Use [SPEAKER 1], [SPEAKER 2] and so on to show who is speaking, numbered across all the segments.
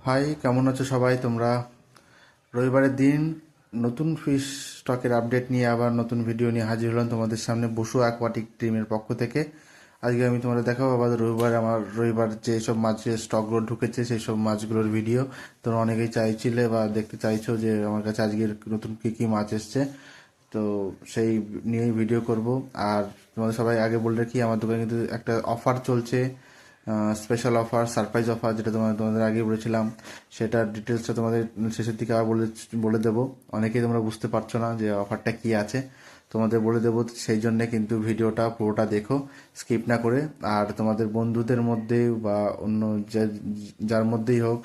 [SPEAKER 1] High, কেমন আছো সবাই তোমরা? রবিবারের দিন নতুন ফিশ স্টকের আপডেট নিয়ে আবার নতুন ভিডিও নিয়ে হাজির হলাম তোমাদের সামনে বসু অ্যাকোয়াটিক টিমের পক্ষ থেকে। আজকে আমি তোমাদের দেখাবো আবার রবিবার যে সব মাছের স্টকগুলো ঢুকেছে সেই সব মাছগুলোর ভিডিও। তোমরা অনেকেই চাইছিলে বা দেখতে চাইছো যে আমার কাছে আজকের নতুন কী কী মাছ এসছে, তো সেই নিয়েই ভিডিও করব। আর তোমাদের সবাই আগে বলে রাখি, আমার দোকানে কিন্তু একটা অফার চলছে, স্পেশাল অফার, সারপ্রাইজ অফার, যেটা তোমাদের আগে বলেছিলাম। সেটার ডিটেলসটা তোমাদের শেষের দিকে আবার বলে বলে দেবো। অনেকেই তোমরা বুঝতে পারছো না যে অফারটা কি আছে, তোমাদের বলে দেবো। সেই জন্যে কিন্তু ভিডিওটা পুরোটা দেখো, স্কিপ না করে। আর তোমাদের বন্ধুদের মধ্যে বা অন্য যার মধ্যেই হোক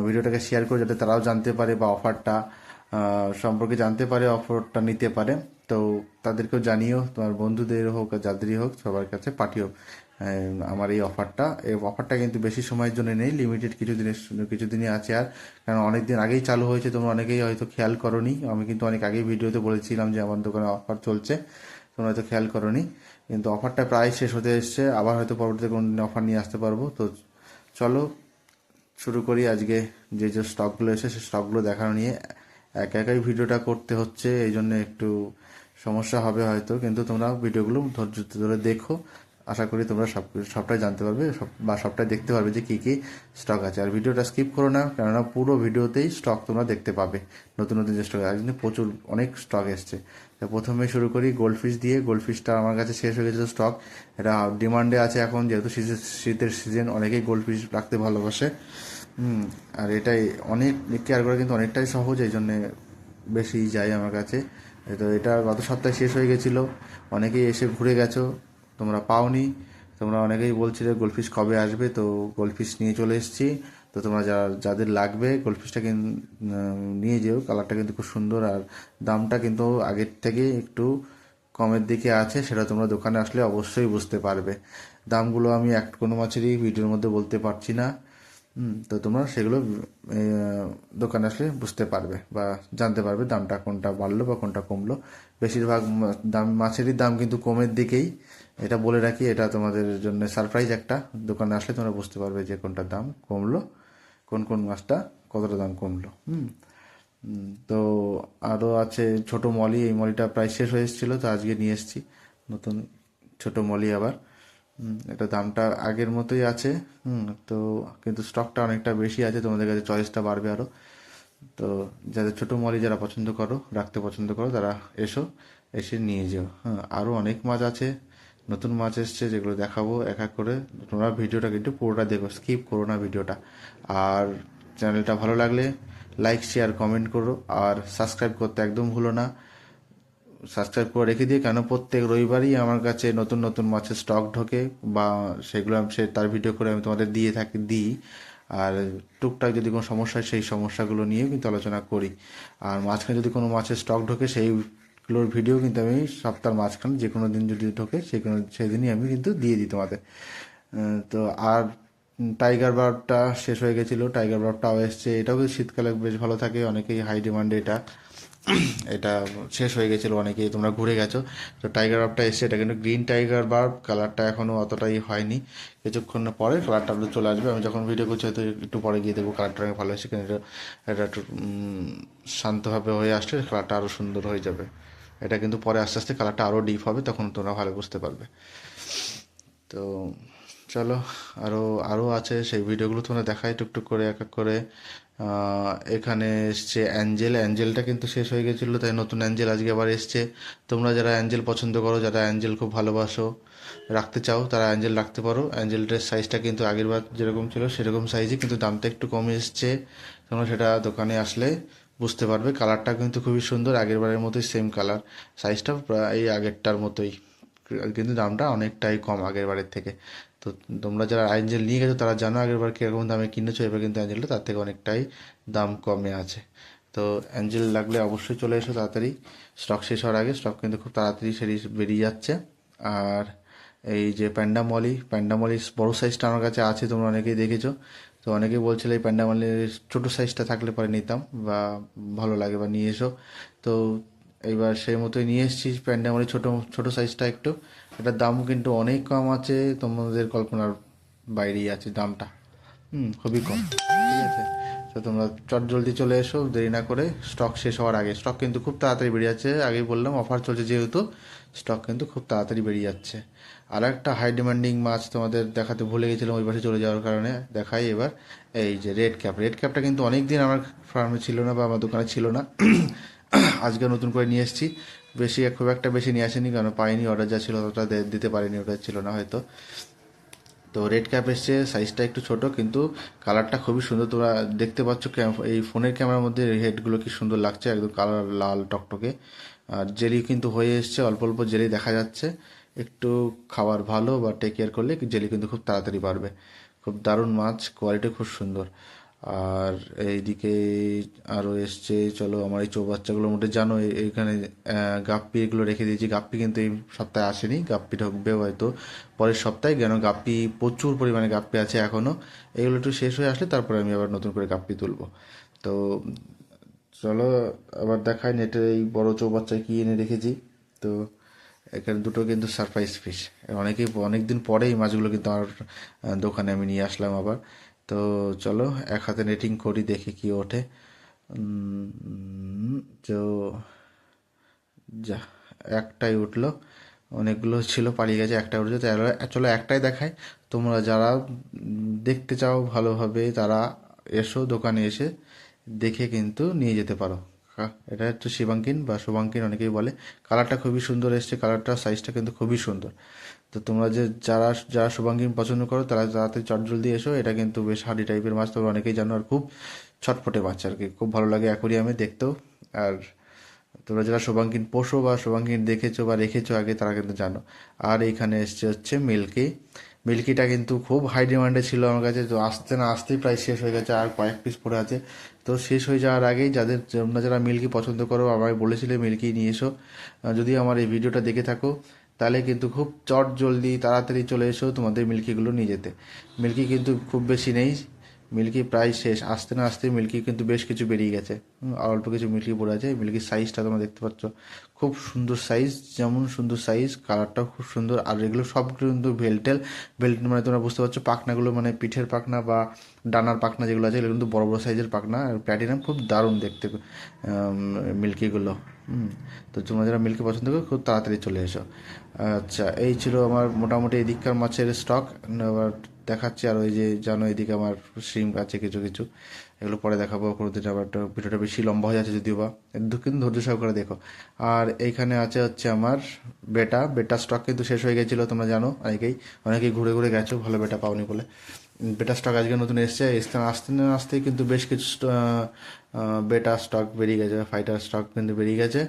[SPEAKER 1] ভিডিওটাকে শেয়ার করো, যাতে তারাও জানতে পারে বা অফারটা সম্পর্কে জানতে পারে, অফারটা নিতে পারে। তো তাদেরকেও জানিও, তোমার বন্ধুদের হোক আর যাদেরই হোক সবার কাছে পাঠিও আমার এই অফারটা কিন্তু বেশি সময়ের জন্য নেই, লিমিটেড কিছুদিনই আছে। আর কারণ অনেক দিন আগেই চালু হয়েছে, তোমরা অনেকেই হয়তো খেয়াল করোনি। আমি কিন্তু অনেক আগেই ভিডিওতে বলেছিলাম যে আমার দোকানে অফার চলছে, তোমরা হয়তো খেয়াল করোনি। কিন্তু অফারটা প্রায় শেষ হতে এসছে, আবার হয়তো পরবর্তীতে কোনো দিন অফার নিয়ে আসতে পারবো। তো চলো শুরু করি। আজকে যে যে স্টকগুলো এসে সেই স্টকগুলো দেখানো নিয়ে একা একাই ভিডিওটা করতে হচ্ছে, এই জন্য একটু সমস্যা হবে হয়তো, কিন্তু তোমরা ভিডিওগুলো ধৈর্য ধরে দেখো। আশা করি তোমরা সবটাই জানতে পারবে, বা সবটাই দেখতে পারবে যে কী কী স্টক আছে। আর ভিডিওটা স্কিপ করো না, কেননা পুরো ভিডিওতেই স্টক তোমরা দেখতে পাবে। নতুন নতুন যে স্টক আজ কিন্তু প্রচুর অনেক স্টক এসছে। তো প্রথমে শুরু করি গোল্ডফিশ দিয়ে। গোল্ডফিশটা আমার কাছে শেষ হয়ে গেছে স্টক, এটা ডিমান্ডে আছে এখন, যেহেতু শীতের সিজন, অনেকেই গোল্ডফিশ রাখতে ভালোবাসে। আর এটাই অনেক কেয়ার করা কিন্তু অনেকটাই সহজ, এই জন্যে বেশি যায় আমার কাছে। তো এটা গত সপ্তাহে শেষ হয়ে গেছিলো, অনেকেই এসে ঘুরে গেছো, তোমরা পাওনি। তোমরা অনেকেই বলছিলে গোল্ডফিশ কবে আসবে, তো গোল্ডফিশ নিয়ে চলে এসেছি। তো তোমরা যাদের লাগবে গোল্ডফিশটা কিন্তু নিয়ে যেও, কালারটা কিন্তু খুব সুন্দর। আর দামটা কিন্তু আগের থেকে একটু কমের দিকে আছে, সেটা তোমরা দোকানে আসলে অবশ্যই বুঝতে পারবে। দামগুলো আমি কোনো মাছেরই ভিডিওর মধ্যে বলতে পারছি না। তো তোমরা সেগুলো দোকানে আসলে বুঝতে পারবে বা জানতে পারবে দামটা কোনটা বাড়লো বা কোনটা কমলো। বেশিরভাগ মাছেরই দাম কিন্তু কমের দিকেই, এটা বলে রাখি। এটা তোমাদের জন্য সারপ্রাইজ একটা, দোকানে আসলে তোমরা বুঝতে পারবে যে কোনটার দাম কমলো, কোন কোন মাছটা কতটা দাম কমলো। তো আরও আছে ছোট মলি। এই মলিটা প্রায় শেষ হয়ে এসেছিলো, তো আজকে নিয়ে এসেছি নতুন ছোট মলি আবার। এটা দামটা আগের মতোই আছে। তো কিন্তু স্টকটা অনেকটা বেশি আছে, তোমাদের কাছে চয়েসটা বাড়বে আরও। তো যাদের ছোটো মলি যারা পছন্দ করো, রাখতে পছন্দ করো, তারা এসে নিয়ে যেও। আরও অনেক মাছ আছে, নতুন মাছ এসছে, যেগুলো দেখাবো এক এক করে। তোমরা ভিডিওটা কিন্তু পুরোটা দেখো, স্কিপ করো না ভিডিওটা। আর চ্যানেলটা ভালো লাগলে লাইক শেয়ার কমেন্ট করো, আর সাবস্ক্রাইব করতে একদম ভুলো না। সাবস্ক্রাইব করে রেখে দিয়ে, কেন প্রত্যেক রবিবারই আমার কাছে নতুন নতুন মাছের স্টক ঢোকে, বা সেগুলো তার ভিডিও করে আমি তোমাদের দিই। আর টুকটাক যদি কোনো সমস্যা হয় সেই সমস্যাগুলো নিয়েও কিন্তু আলোচনা করি। আর মাঝখানে যদি কোনো মাছের স্টক ঢোকে সেইগুলোর ভিডিও কিন্তু আমি সপ্তাহের মাঝখানে যে কোনো দিন যদি ঢোকে সেদিনই আমি কিন্তু দিয়ে দিই তোমাদের। তো আর টাইগার বার্বটা শেষ হয়ে গেছিলো, টাইগার বার্বটাও এসছে, এটাও কিন্তু শীতকালে বেশ ভালো থাকে, অনেকেই হাই ডিমান্ডে এটা। এটা শেষ হয়ে গেছিলো, অনেকেই তোমরা ঘুরে গেছো। তো টাইগার বার্বটা এসছে, এটা কিন্তু গ্রিন টাইগার বার্ব, কালারটা এখনও অতটাই হয়নি, কিছুক্ষণ পরে কালারটা চলে আসবে। আমি যখন ভিডিও করছি হয়তো একটু পরে গিয়ে দেখবো কালারটা অনেক ভালো এসেছে, কিন্তু এটা একটু শান্তভাবে হয়ে আসলে কালারটা আরও সুন্দর হয়ে যাবে। এটা কিন্তু পরে আস্তে আস্তে কালারটা আরও ডিপ হবে, তখন তোমরা ভালো বুঝতে পারবে। তো চলো, আরও আরও আছে, সেই ভিডিওগুলো তোমরা দেখাই টুকটুক করে এক এক করে। এখানে এসছে অ্যাঞ্জেলটা কিন্তু শেষ হয়ে গেছিলো, তাই নতুন অ্যাঞ্জেল আজকে আবার এসছে। তোমরা যারা অ্যাঞ্জেল পছন্দ করো, যারা অ্যাঞ্জেল খুব ভালোবাসো, রাখতে চাও, তারা অ্যাঞ্জেল রাখতে পারো। অ্যাঞ্জেলটার সাইজটা কিন্তু আগের বার যেরকম ছিল সেরকম সাইজই, কিন্তু দামটা একটু কমে এসছে। তোমরা সেটা দোকানে আসলে বুঝতে পারবে। কালারটা কিন্তু খুবই সুন্দর, আগের বারের মতোই সেম কালার, সাইজটা প্রায় আগেরটার মতোই, কিন্তু দামটা অনেকটাই কম আগের বারের থেকে। তো তোমরা যারা অ্যাঞ্জেল নিয়ে গেছো তারা জানো আগের বার কীরকম দামে কিনেছো, এবার কিন্তু অ্যাঞ্জেলটা তার থেকে অনেকটাই দাম কমে আছে। তো অ্যাঞ্জেল লাগলে অবশ্যই চলে এসো তাড়াতাড়ি, স্টক শেষ হওয়ার আগে। স্টক কিন্তু খুব তাড়াতাড়ি বেরিয়ে যাচ্ছে। আর এই যে প্যান্ডামলি বড় সাইজটা আমার কাছে আছে, তোমরা অনেকেই দেখেছো। তো অনেকেই বলছিলে এই প্যান্ডামলির ছোটো সাইজটা থাকলে পরে নিতাম, বা ভালো লাগে, বা নিয়ে এসো। তো এইবার সেই মতোই নিয়ে এসেছি প্যান্ডামলি ছোটো ছোটো সাইজটা একটু। এটার দামও কিন্তু অনেক কম আছে, তোমাদের কল্পনার বাইরেই আছে দামটা। খুবই কম। ঠিক আছে, তো তোমরা চট জলদি চলে এসো, দেরি না করে, স্টক শেষ হওয়ার আগে। স্টক কিন্তু খুব তাড়াতাড়ি বেরিয়ে যাচ্ছে, আগেই বললাম অফার চলছে যেহেতু, স্টক কিন্তু খুব তাড়াতাড়ি বেরিয়ে যাচ্ছে। আর একটা হাই ডিমান্ডিং মাছ তোমাদের দেখাতে ভুলে গেছিলাম ওই পাশে চলে যাওয়ার কারণে, দেখাই এবার। এই যে রেড ক্যাপ, রেড ক্যাপটা কিন্তু অনেক দিন আমার ফার্মে ছিল না বা আমার দোকানে ছিল না। আজকে নতুন করে নিয়ে এসেছি। খুব একটা বেশি নিয়ে আসেনি, কারণ পাইনি, অর্ডার যা ছিল ততটা দিতে পারিনি, ওটা ছিল না হয়তো। তো রেড ক্যাপ এসছে, সাইজটা একটু ছোট কিন্তু কালারটা খুবই সুন্দর। তোমরা দেখতে পাচ্ছ এই ফোনের ক্যামেরার মধ্যে হেডগুলো কি সুন্দর লাগছে, একদম কালার লাল টকটকে। আর জেলি কিন্তু হয়ে এসছে, অল্প অল্প জেলি দেখা যাচ্ছে। একটু খাবার ভালো বা টেক কেয়ার করলে জেলি কিন্তু খুব তাড়াতাড়ি বাড়বে। খুব দারুণ মাছ, কোয়ালিটি খুব সুন্দর। আর এইদিকে আরও এসছে, চলো আমার এই চৌবাচ্চাগুলোর মধ্যে জানো এইখানে গাপ্পি এগুলো রেখে দিয়েছি। গাপ্পি কিন্তু এই সপ্তাহে আসেনি, গাপ্পি ঢুকবে হয়তো পরের সপ্তাহে, কেন গাপ্পি প্রচুর পরিমাণে গাপ্পি আছে এখনও। এগুলো একটু শেষ হয়ে আসলে তারপরে আমি আবার নতুন করে গাপ্পি তুলবো। তো চলো আবার দেখাই নেটের এই বড় চৌবাচ্চায় কী এনে রেখেছি। তো এখানে দুটো কিন্তু সারপ্রাইজ ফিশ, অনেক দিন পরে এই মাছগুলো কিন্তু আমার দোকানে আমি নিয়ে আসলাম আবার। তো চলো এক হাতে নেটিং করি, দেখি কি ওঠে। তো যা, একটাই উঠলো, অনেকগুলো ছিল পালিয়ে গেছে, একটা উঠেছে। তাহলে চলো একটাই দেখাই। তোমরা যারা দেখতে চাও ভালোভাবে তারা এসো, দোকানে এসে দেখে কিন্তু নিয়ে যেতে পারো। এটা হচ্ছে শিবাঙ্কিন বা শুভাঙ্কিন অনেকেই বলে। কালারটা খুবই সুন্দর এসছে, কালারটা সাইজটা কিন্তু খুবই সুন্দর। তো তোমরা যারা যারা শুভাঙ্কিন পছন্দ করো তারা তাড়াতাড়ি চটজলদি এসো। এটা কিন্তু বেশ হার্ডি টাইপের মাছ, তোমরা অনেকেই জানো, আর খুব ছটফটে মাছ আর কি, খুব ভালো লাগে অ্যাকোরিয়ামে দেখতেও। আর তোমরা যারা শুভাঙ্কিন পোষো বা শুভাঙ্কিন দেখেছো বা রেখেছো আগে, তারা কিন্তু জানো। আর এইখানে এসছে হচ্ছে মিল্কি। মিল্কিটা কিন্তু খুব হাই ডিমান্ডে ছিল আমার কাছে, তো আসতে না আসতেই প্রায় শেষ হয়ে গেছে, আর কয়েক পিস পড়ে আছে। তো শেষ হয়ে যাওয়ার আগেই তোমরা যারা মিল্কি পছন্দ করো আমায় বলেছিলে মিল্কি নিয়ে এসো। যদি আমার এই ভিডিওটা দেখে থাকো তাহলে কিন্তু খুব চট জলদি তাড়াতাড়ি চলে এসো তোমাদের মিল্কিগুলো নিয়ে যেতে। মিল্কি কিন্তু খুব বেশি নেই, মিল্কি প্রায় শেষ, আসতে না আসতে মিল্কি কিন্তু বেশ কিছু বেরিয়ে গেছে। আর অল্প কিছু মিল্কি পড়ে আছে। মিল্কির সাইজটা তোমরা দেখতে পাচ্ছ, খুব সুন্দর সাইজ, যেমন সুন্দর সাইজ, কালারটাও খুব সুন্দর। আর এগুলো সব কিন্তু বেল্ট মানে তোমরা বুঝতে পারছো, পাখনাগুলো মানে পিঠের পাখনা বা ডানার পাখনা যেগুলো আছে এগুলো কিন্তু বড় বড় সাইজের পাখনা। আর প্ল্যাটিনাম খুব দারুণ দেখতে মিল্কিগুলো। তো তোমরা যারা মিল্কি পছন্দ করো খুব তাড়াতাড়ি চলে এসো। আচ্ছা, এই ছিল আমার মোটামুটি এদিককার মাছের স্টক। আবার দেখাচ্ছি, আর ওই যে জানো এদিকে আমার শ্রিম আছে কিছু কিছু, এগুলো পরে দেখাবো কোনোদিন। আবার ভিডিওটা বেশি লম্বা হয়ে যাচ্ছে যদিও বা, কিন্তু ধৈর্য সহকারে দেখো। আর এইখানে আছে হচ্ছে আমার বেটা স্টক কিন্তু শেষ হয়ে গেছিলো, তোমরা জানো অনেকেই ঘুরে ঘুরে গেছো ভালো বেটা পাওনি বলে। বেটা স্টক আজকে নতুন এসছে, আসতে না আসতেই কিন্তু বেশ কিছু বেটা স্টক বেরিয়ে গেছে, ফাইটার স্টক কিন্তু বেরিয়ে গেছে।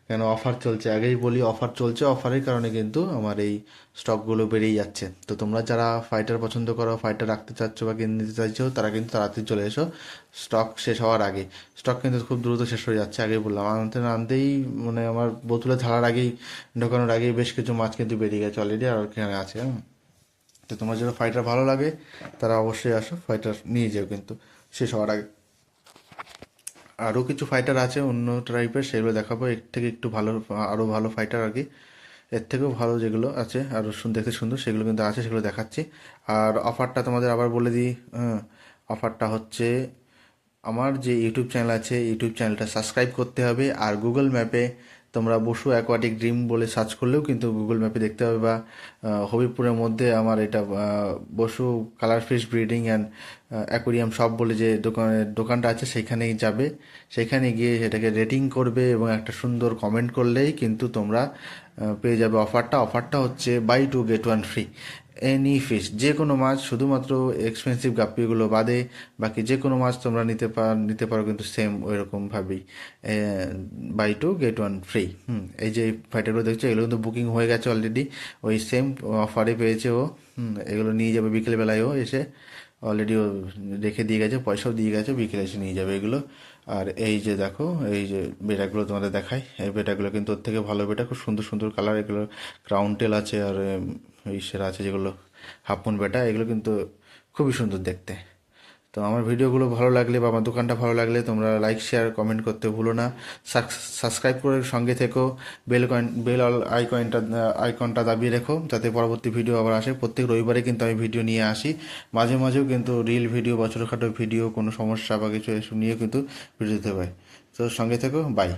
[SPEAKER 1] কেন অফার চলছে, আগেই বলি অফার চলছে, অফারের কারণে কিন্তু আমার এই স্টকগুলো বেরিয়ে যাচ্ছে। তো তোমরা যারা ফাইটার পছন্দ করো, ফাইটার রাখতে চাচ্ছ বা কিনে নিতে চাইছো, তারা কিন্তু তাড়াতাড়ি চলে এসো স্টক শেষ হওয়ার আগে। স্টক কিন্তু খুব দ্রুত শেষ হয়ে যাচ্ছে, আগেই বললাম। আনতেই মানে আমার বোতলে ঢালার আগেই, ঢোকানোর আগেই বেশ কিছু মাছ কিন্তু বেরিয়ে গেছে অলরেডি, আর এখানে আছে। তো তোমার যারা ফাইটার ভালো লাগে তারা অবশ্যই আসো, ফাইটার নিয়ে যাও কিন্তু শেষ হওয়ার আগে। আরও কিছু ফাইটার আছে অন্য টাইপের, সেগুলো দেখাবো। এর থেকে একটু ভালো, আরও ভালো ফাইটার আর কি, এর থেকেও ভালো যেগুলো আছে আরও দেখতে সুন্দর, সেগুলো কিন্তু আছে, সেগুলো দেখাচ্ছি। আর অফারটা তোমাদের আবার বলে দিই। হ্যাঁ, অফারটা হচ্ছে আমার যে ইউটিউব চ্যানেল আছে, ইউটিউব চ্যানেলটা সাবস্ক্রাইব করতে হবে। আর গুগল ম্যাপে তোমরা বসু অ্যাকোয়াটিক ড্রিম বলে সার্চ করলেও কিন্তু গুগল ম্যাপে দেখতে হবে, বা হবিপুরের মধ্যে আমার এটা বসু colour fish breeding and aquarium সব বলে যে দোকানটা আছে, সেখানেই যাবে। সেখানে গিয়ে সেটাকে রেটিং করবে এবং একটা সুন্দর কমেন্ট করলেই কিন্তু তোমরা পেয়ে যাবে অফারটা হচ্ছে buy two get one free. Any fish, যে কোনো মাছ, শুধুমাত্র এক্সপেন্সিভ গাপ্পিগুলো বাদে বাকি যে কোনো মাছ তোমরা নিতে পারো কিন্তু সেম ওই রকমভাবেই, buy two get one free. এই যে ফাইটারগুলো দেখছো এগুলো কিন্তু বুকিং হয়ে গেছে অলরেডি, ওই সেম অফারে পেয়েছে ও। এগুলো নিয়ে যাবে বিকেলবেলায়, ও এসে অলরেডি ও রেখে দিয়ে গেছে, পয়সাও দিয়ে গেছে, বিকেলে এসে নিয়ে যাবে এগুলো। আর এই যে দেখো, এই যে বেটাগুলো তোমাদের দেখাই, এই বেটাগুলো কিন্তু ওর থেকে ভালো বেটা, খুব সুন্দর সুন্দর কালার, এগুলো ক্রাউন টেল আছে, আর এই সেরা আছে যেগুলো হাফ মুন বেটা, এগুলো কিন্তু খুবই সুন্দর দেখতে। তো আমার ভিডিওগুলো ভালো লাগলে বা আমার দোকানটা ভালো লাগলে তোমরা লাইক শেয়ার কমেন্ট করতে ভুলো না। সাবস্ক্রাইব করে সঙ্গে থেকো, বেল আইকনটা দাবিয়ে রেখো যাতে পরবর্তী ভিডিও আবার আসে। প্রত্যেক রবিবারে কিন্তু আমি ভিডিও নিয়ে আসি, মাঝে মাঝেও কিন্তু রিল ভিডিও বা ছোটোখাটো ভিডিও কোনো সমস্যা বা কিছু এসব নিয়েও কিন্তু ভিডিও দিতে পারি। তো সঙ্গে থেকো, বাই।